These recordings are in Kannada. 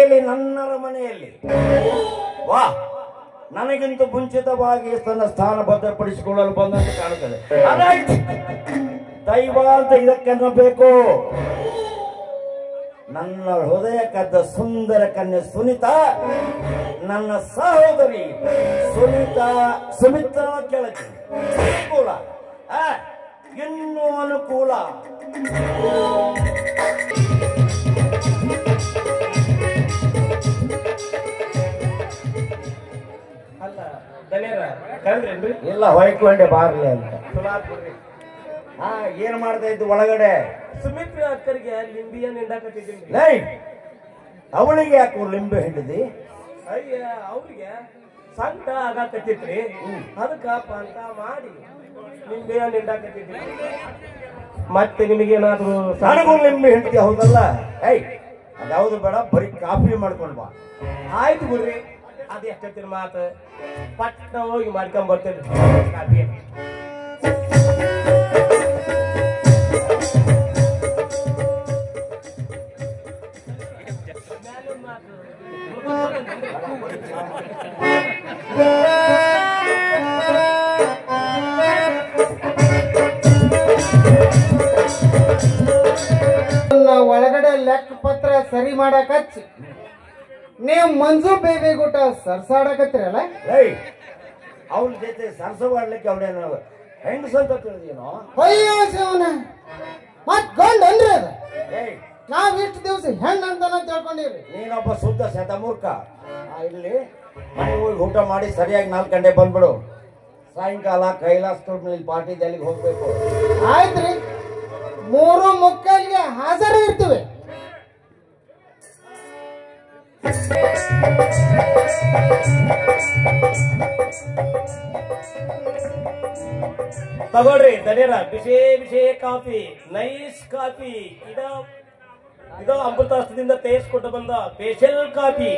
ಎಲ್ಲಿ ನನ್ನರ ಮನೆಯಲ್ಲಿ. ವಾ, ನನಗಿಂತ ಮುಂಚಿತವಾಗಿ ತನ್ನ ಸ್ಥಾನ ಭದ್ರಪಡಿಸಿಕೊಳ್ಳಲು ಬಂದಂತೆ ಕಾಣುತ್ತದೆ. ದೈವ ಅಂತ ಇದಕ್ಕೆನ್ನಬೇಕು. ನನ್ನ ಹೃದಯ ಕದ್ದ ಸುಂದರ ಕನ್ಯೆ ಸುನಿತಾ, ನನ್ನ ಸಹೋದರಿ ಸುಮಿತ್ರ ಕೇಳಕ್ಕೆ ಅನುಕೂಲ, ಇನ್ನೂ ಅನುಕೂಲ. ಇಲ್ಲ, ಹೊಯ್ಕೊಂಡೆ ಬಾರ್ಲಿ ಅಂತ. ಏನ್ ಮಾಡ್ತಾ ಇದ್ದು ಒಳಗಡೆ? ಸುಮಿತ್ರ ಅಕ್ಕರಿಗೆ ಲಿಂಬಿಯನ್ನು ಹಿಂಡಾಕತ್ತಿದ್ದೀನಿ. ಅವಳಿಗೆ ಯಾಕೆ ಲಿಂಬೆ ಹಿಂಡಿದಿ? ಅಯ್ಯ, ಅವ್ರಿಗೆ ಸಂಕಟ ಆಗಾಕತ್ತಿತ್ರಿ, ಅದಕ್ಕ ಅಂತ ಮಾಡಿ ಲಿಂಬಿಯನ್ನು ಹಿಂಡಾಕತ್ತಿದ್ದೀನಿ. ಮತ್ತೆ ನಿಮಗೇನಾದ್ರು ನನಗೂ ಲಿಂಬೆ ಹಿಂಡ್ತಿ? ಹೌದಲ್ಲ. ಅದ್ಯಾವುದು ಬೇಡ, ಬರೀ ಕಾಫಿ ಮಾಡ್ಕೊಂಡ್ ಬಾ. ಆಯ್ತು ಬಿಡ್ರಿ, ಅದ್ ಎಷ್ಟೊತ್ತಿನ ಮಾತು. ಪಟ್ಟ ಹೋಗಿ ಮಾಡ್ಕೊಂಡ್ ಬರ್ತೇನೆ ಕಾಫಿ. ಒಳಗಡೆ ಲೆಕ್ಕ ಪತ್ರ ಸರಿ ಮಾಡಕ್ ಹಚ್ಚಿ ನೀವು ಮಂಜು ಬೇಬಿ ಗುಟ ಸರ್ಸಾಡಕತ್ತೀರಲ್ಲ. ಅವನ ಜೊತೆ ಸರ್ಸವಾಡ್ಲಿಕ್ಕೆ ಅವನೇನು ಹೆಂಗಸಂತ ತಿಳಿದೇನೋ? ಅಯ್ಯೋ ಶಿವನ, ಮತ್ ಗಂಡ ಅನ್ರಿ ಅದ. ನಾವ್ ಇಷ್ಟು ದಿವಸ ಹೆಣ್ಣು ಅಂತಾನ ತಿಳ್ಕೊಂಡಿವ್ರಿ. ನೀನೊಬ್ಬ ಶುದ್ಧ ಶತಮೂರ್ಖ. ಇಲ್ಲಿ ಮನೆ ಹೋಗಿ ಊಟ ಮಾಡಿ ಸರಿಯಾಗಿ 4 ಗಂಟೆ ಬಂದ್ಬಿಡು. ಸಾಯಂಕಾಲ ಕೈಲಾಸ್ ತೋಟದಲ್ಲಿ ಪಾರ್ಟಿಗೆ ಅಲ್ಲಿಗೆ ಹೋಗ್ಬೇಕು. ಆಯ್ತ್ರಿ, 3:45ಗೆ ಹಾಜರ ಇರ್ತೀವಿ. ತಗೊಳ್ರಿ ದನೇರ, ಬಿಸಿ ಬಿಸಿ ಕಾಫಿ, ನೈಸ್ ಕಾಫಿ. ಇದು ಅಮೃತಾಸ್ತ್ರದಿಂದ ತಯಾರಿಸಿಕೊಟ್ಟು ಬಂದ ಸ್ಪೆಷಲ್ ಕಾಫಿ.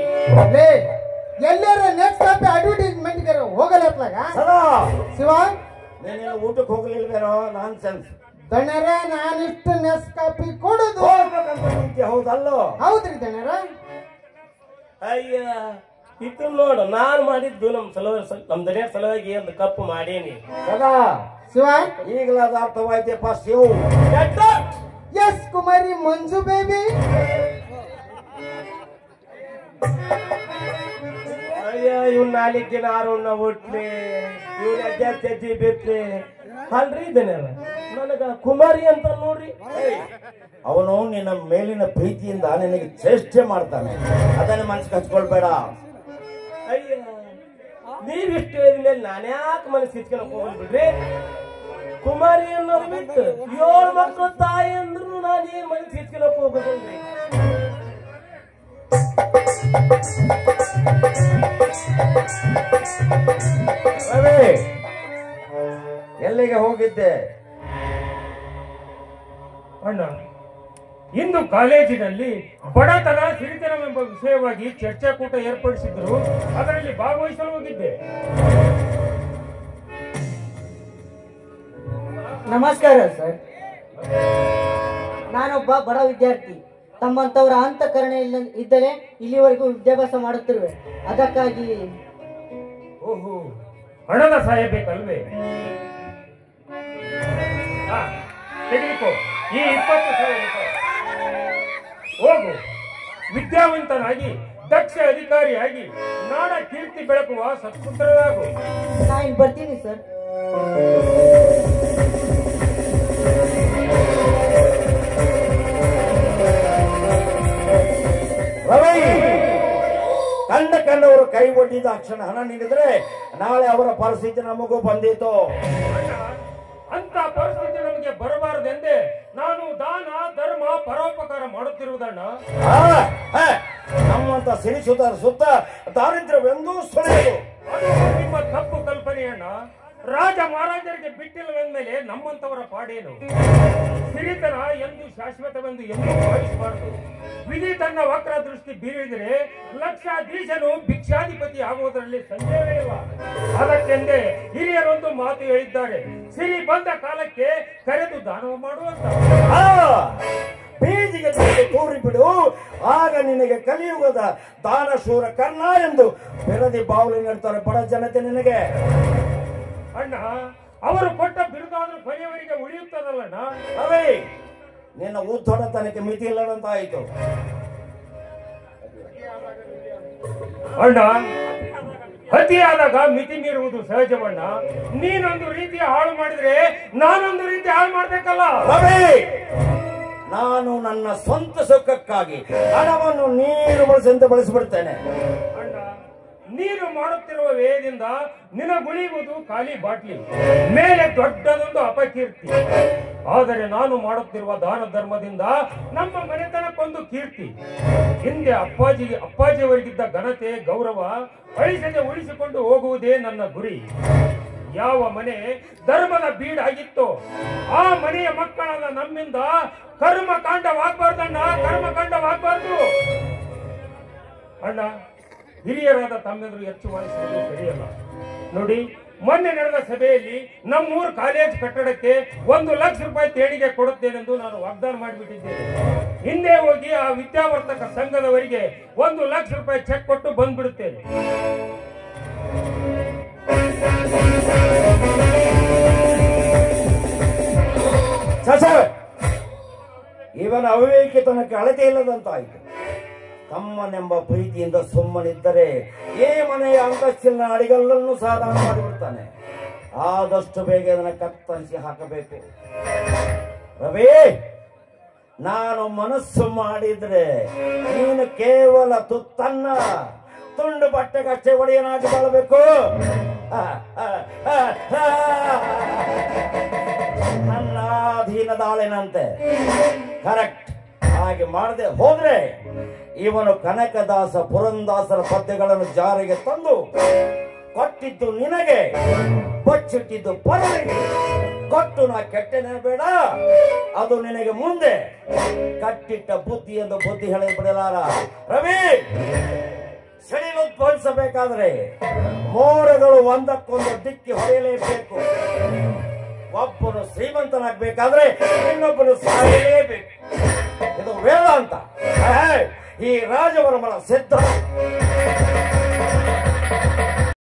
ಎಲ್ಲಾರ ನೆಕ್ಸ್ಟ್ ಕಾಫಿ ಅಡ್ವರ್ಟೈಸ್ಮೆಂಟ್ ಹೋಗಲತ್ಲಾಗ ಶಿವ, ನೀನೇನು ಊಟಕ್ಕೆ ಹೋಗ್ಲಿಲ್ವೇನೋ? ನಾನ್ ಸೆನ್ಸ್ ದಣ್ಯರ, ನಾನಿಷ್ಟು ನೆಸ್ ಕಾಫಿ ಕೊಡುದು ಹೌದಲ್ಲೋ? ಹೌದ್ರಿ ದಣ್ಯರ. ಅಯ್ಯ, ಇದು ನೋಡು, ನಾನ್ ಮಾಡಿದ್ದು ನಮ್ ದನಿಯ ಸಲುವಾಗಿ ಒಂದು ಕಪ್ಪು ಮಾಡೇನಿ. ಶಿವ, ಈಗಲಾದ ಅರ್ಥವಾಯ್ತಪ್ಪ ಶಿವ್. ಎಸ್ ಕುಮಾರಿ ಮಂಜು ಬೇಬಿ. ಅಯ್ಯ, ಇವ್ 4 ದಿನ ಆರೋಣ ಹುಟ್ಲಿ, ಇವ್ನ ಅಜ್ಜಿ ಬಿಟ್ಲಿ ಅಲ್ರಿ ದನಿಯರ. ನನಗ ಕುಮಾರಿ ಅಂತ ನೋಡ್ರಿ. ಅವನು ನಿನ್ನ ಮೇಲಿನ ಪ್ರೀತಿಯಿಂದ ನಿನಗೆ ಚೇಷ್ಟೆ ಮಾಡ್ತಾನೆ, ಅದನ್ನ ಮನಸ್ಸಿಗೆ ಹಚ್ಕೊಳ್ಬೇಡ. ಅಯ್ಯ, ನೀವಿಷ್ಟು ಹೇಳಿದ್ಮೇಲೆ ನಾನ್ಯಾಕೆ ಮನಸ್ಸು ಇಚ್ಕೊಳಕ್ ಹೋಗಲ್ ಬಿಡ್ರಿ. ಕುಮಾರಿ ಅನ್ನೋದು ಬಿಟ್ಟು 7 ಮಕ್ಕಳು ತಾಯಿ ಅಂದ್ರು ನಾನೇನ್ ಮನಸ್ಸು ಇಚ್ಕೊಳಕ್ ಹೋಗೋದಲ್ರಿ. ಎಲ್ಲಿಗೆ ಹೋಗಿದ್ದೆ? ಅಣ್ಣ, ಇಂದು ಕಾಲೇಜಿನಲ್ಲಿ ಬಡತನ ಸಿರಿತನವೆಂಬ ವಿಷಯವಾಗಿ ಚರ್ಚಾಕೂಟ ಏರ್ಪಡಿಸಿದ್ರು, ಅದರಲ್ಲಿ ಭಾಗವಹಿಸಲು ಹೋಗಿದ್ದೆ. ನಮಸ್ಕಾರ ಸರ್, ನಾನೊಬ್ಬ ಬಡ ವಿದ್ಯಾರ್ಥಿ. ತಮ್ಮಂತವರ ಅಂತಃಕರಣ ಇದ್ದರೆ ಇಲ್ಲಿವರೆಗೂ ವಿದ್ಯಾಭ್ಯಾಸ ಮಾಡುತ್ತಿರುವೆ. ಅದಕ್ಕಾಗಿ ಓಹೋ, ಹಣದ ಸಹಾಯ ಬೇಕಲ್ವೇ? ತೆಗೆದುಕೋ ಈ 20,000 ರೂಪಾಯಿ. ಹೋಗು, ವಿದ್ಯಾವಂತನಾಗಿ ದಕ್ಷ ಅಧಿಕಾರಿಯಾಗಿ ನಾಡ ಕೀರ್ತಿ ಬೆಳಕುವ ಸತ್ಪುತ್ರರಾಗು. ನಾನು ಬರ್ತೀನಿ ಸರ್. ರವಿ, ಕಂಡವರು ಕೈ ಒಡ್ಡಿದ ಕ್ಷಣ ಹಣ ನೀಡಿದ್ರೆ ನಾಳೆ ಅವರ ಪರಿಸ್ಥಿತಿ ನಮಗೂ ಬಂದಿತ್ತು. ಅಂತ ಪರಿಸ್ಥಿತಿ ನಮಗೆ ಬರಬಾರದೆಂದೇ ನಾನು ದಾನ ಧರ್ಮ ಪರೋಪಕಾರ ಮಾಡುತ್ತಿರುವುದಣ್ಣ. ನಮ್ಮಂತ ಸಿರಿಸುತ್ತಾರ ಸುತ್ತ ದಾರಿದ್ರ್ಯವೆಂದೂ ಸುಳಿಯುವುದು. ಅದು ನಿಮ್ಮ ತಪ್ಪು ಕಲ್ಪನೆಯಣ್ಣ. ರಾಜ ಮಹಾರಾಜರಿಗೆ ಬಿಟ್ಟಿಲ್ಲವೆಂದ್ಮೇಲೆ ನಮ್ಮಂತವರ ಪಾಡೇನು? ಸಿರಿತನ ಎಂದು ಶಾಶ್ವತವೆಂದು ಎಂದು ಭಾವಿಸಬಾರದು. ವಿಧಿ ತನ್ನ ವಕ್ರ ದೃಷ್ಟಿ ಬೀರಿದರೆ ಲಕ್ಷಾಧೀಶನು ಭಿಕ್ಷಾಧಿಪತಿ ಆಗುವುದರಲ್ಲಿ ಸಂದೇಹವೇ ಇಲ್ಲ. ಅದಕ್ಕೆಂದೇ ಹಿರಿಯರೊಂದು ಮಾತು ಹೇಳಿದ್ದಾರೆ, ಸಿರಿ ಬಂದ ಕಾಲಕ್ಕೆ ಕರೆದು ದಾನ ಮಾಡುವಂತ. ಬೀದಿಗೆ ತೂರಿ ಬಿಡು, ಆಗ ನಿನಗೆ ಕಲಿಯುಗದ ದಾನಶೂರ ಕರ್ಣ ಎಂದು ಬಿರದಿ ಬಾವಲಿ ನೀಡ್ತಾರೆ ಬಡ ಜನತೆ ನಿನಗೆ. ಅಣ್ಣ, ಅವರು ಕೊಟ್ಟ ಬಿರುದಾದ್ರೂ ಕೊನೆಯವರಿಗೆ ಉಳಿಯುತ್ತದಲ್ಲಣ್ಣ. ಅವೇ ನಿನ್ನ ಉದ್ದಡತನಕ್ಕೆ ಮಿತಿ ಇಲ್ಲದಂತಾಯಿತು. ಅಣ್ಣ, ಅತಿಯಾದಾಗ ಮಿತಿ ಮೀರುವುದು ಸಹಜವಣ್ಣ. ನೀನೊಂದು ರೀತಿ ಹಾಳು ಮಾಡಿದ್ರೆ ನಾನೊಂದು ರೀತಿ ಹಾಳು ಮಾಡ್ಬೇಕಲ್ಲ. ನಾನು ನನ್ನ ಸ್ವಂತ ಸುಖಕ್ಕಾಗಿ ಹಣವನ್ನು ನೀರು ಬಳಸಂತೆ ಬಳಸಿಬಿಡ್ತೇನೆ. ಅಣ್ಣ, ನೀನು ಮಾಡುತ್ತಿರುವ ವ್ಯಯದಿಂದ ನಿನಗುಳಿಯುವುದು ಖಾಲಿ ಬಾಟ್ಲಿ, ಮೇಲೆ ದೊಡ್ಡದೊಂದು ಅಪಕೀರ್ತಿ. ಆದರೆ ನಾನು ಮಾಡುತ್ತಿರುವ ದಾನ ಧರ್ಮದಿಂದ ನಮ್ಮ ಮನೆತನಕ್ಕೊಂದು ಕೀರ್ತಿ. ಹಿಂದೆ ಅಪ್ಪಾಜಿಯವರಿಗಿದ್ದ ಘನತೆ ಗೌರವ ಅಳಿಸದೆ ಉಳಿಸಿಕೊಂಡು ಹೋಗುವುದೇ ನನ್ನ ಗುರಿ. ಯಾವ ಮನೆ ಧರ್ಮದ ಬೀಡಾಗಿತ್ತೋ ಆ ಮನೆಯ ಮಕ್ಕಳಾದ ನಮ್ಮಿಂದ ಕರ್ಮಕಾಂಡವಾಗಬಾರ್ದಣ್ಣ, ಕರ್ಮಕಾಂಡವಾಗಬಾರ್ದು. ಅಣ್ಣ, ಹಿರಿಯರಾದ ತಮ್ಮೆದುರು ಹೆಚ್ಚು ಮಾಡಿಸುವುದು ಸರಿಯಲ್ಲ. ನೋಡಿ, ಮೊನ್ನೆ ನಡೆದ ಸಭೆಯಲ್ಲಿ ನಮ್ಮೂರು ಕಾಲೇಜ್ ಕಟ್ಟಡಕ್ಕೆ 1 ಲಕ್ಷ ರೂಪಾಯಿ ದೇಣಿಗೆ ಕೊಡುತ್ತೇನೆಂದು ನಾನು ವಾಗ್ದಾನ ಮಾಡಿಬಿಟ್ಟಿದ್ದೇನೆ. ಹಿಂದೆ ಹೋಗಿ ಆ ವಿದ್ಯಾವರ್ತಕ ಸಂಘದವರಿಗೆ 1 ಲಕ್ಷ ರೂಪಾಯಿ ಚೆಕ್ ಕೊಟ್ಟು ಬಂದ್ಬಿಡುತ್ತೇನೆ. ಇವನ ಅವಿವೇಕಿತನಕ್ಕೆ ಅಳತೆ ಇಲ್ಲದಂತಾಯಿತು. ತಮ್ಮನೆಂಬ ಪ್ರೀತಿಯಿಂದ ಸುಮ್ಮನಿದ್ದರೆ ಈ ಮನೆಯ ಅಂತಸ್ತಿನ ಅಡಿಗಲ್ಲನ್ನು ಸಾಧನ ಮಾಡಿಬಿಡ್ತಾನೆ. ಆದಷ್ಟು ಬೇಗ ಇದನ್ನ ಕತ್ತರಿಸಿ ಹಾಕಬೇಕು. ರವಿ, ನಾನು ಮನಸ್ಸು ಮಾಡಿದ್ರೆ ನೀನು ಕೇವಲ ತುತ್ತನ್ನ ತುಂಡು ಬಟ್ಟೆಗಷ್ಟೇ ಒಡೆಯನಾಗಿ ಬಾಳಬೇಕು. ನನ್ನ ಅಧೀನದಾಳೆನಂತೆ. ಕರೆಕ್ಟ್. ಹಾಗೆ ಮಾಡದೆ ಹೋದ್ರೆ ಇವನು ಕನಕದಾಸ ಪುರಂದಾಸರ ಪದ್ಯಗಳನ್ನು ಜಾರಿಗೆ ತಂದು ಕೊಟ್ಟಿದ್ದು ನಿನಗೆ, ಬಚ್ಚಿಟ್ಟಿದ್ದು ಪರರಿಗೆ. ಕೊಟ್ಟು ನಾ ಕೆಟ್ಟನೆ ಬೇಡ, ಅದು ನಿನಗೆ ಮುಂದೆ ಕಟ್ಟಿಟ್ಟ ಬುದ್ಧಿ ಎಂದು ಬುದ್ಧಿ ಹೇಳಿ ಬಿಡಲಾರ. ರವಿ, ಸಿಡಿಲು ಉದ್ಭವಿಸಬೇಕಾದ್ರೆ ಮೋಡಗಳು ಒಂದಕ್ಕೊಂದು ದಿಕ್ಕಿ ಹೊಡೆಯಲೇಬೇಕು. ಒಬ್ಬನು ಶ್ರೀಮಂತನಾಗಬೇಕಾದ್ರೆ ಇನ್ನೊಬ್ಬನು ಸಾಯಲೇಬೇಕು. ಇದು ವೇದಾಂತ. ಈ ರಾಜವರ್ಮನ ಸಿದ್ಧ.